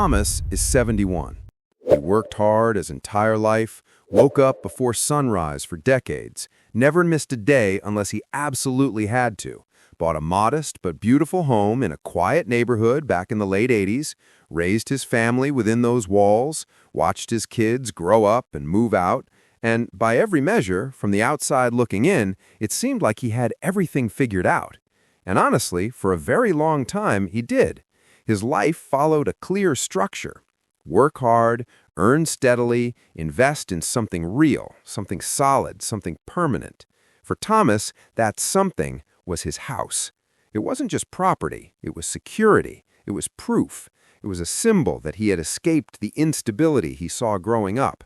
Thomas is 71. He worked hard his entire life, woke up before sunrise for decades, never missed a day unless he absolutely had to, bought a modest but beautiful home in a quiet neighborhood back in the late 80s, raised his family within those walls, watched his kids grow up and move out, and by every measure, from the outside looking in, it seemed like he had everything figured out. And honestly, for a very long time, he did. His life followed a clear structure. Work hard, earn steadily, invest in something real, something solid, something permanent. For Thomas, that something was his house. It wasn't just property, it was security, it was proof. It was a symbol that he had escaped the instability he saw growing up.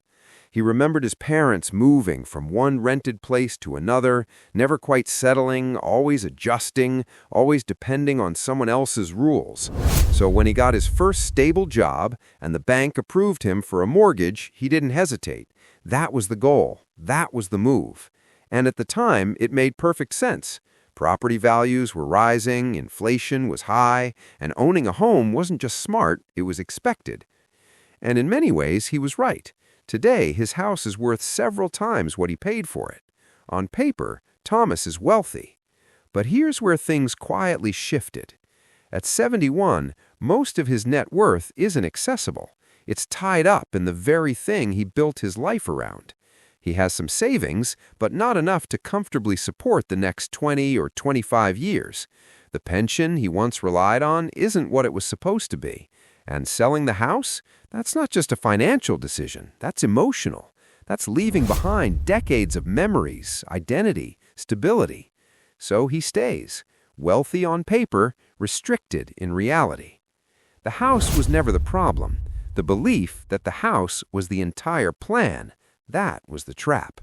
He remembered his parents moving from one rented place to another, never quite settling, always adjusting, always depending on someone else's rules. So when he got his first stable job and the bank approved him for a mortgage, he didn't hesitate. That was the goal. That was the move. And at the time, it made perfect sense. Property values were rising, inflation was high, and owning a home wasn't just smart, it was expected. And in many ways, he was right. Today, his house is worth several times what he paid for it. On paper, Thomas is wealthy. But here's where things quietly shifted. At 71, most of his net worth isn't accessible. It's tied up in the very thing he built his life around. He has some savings, but not enough to comfortably support the next 20 or 25 years. The pension he once relied on isn't what it was supposed to be. And selling the house? That's not just a financial decision. That's emotional. That's leaving behind decades of memories, identity, stability. So he stays, wealthy on paper, restricted in reality. The house was never the problem. The belief that the house was the entire plan, that was the trap.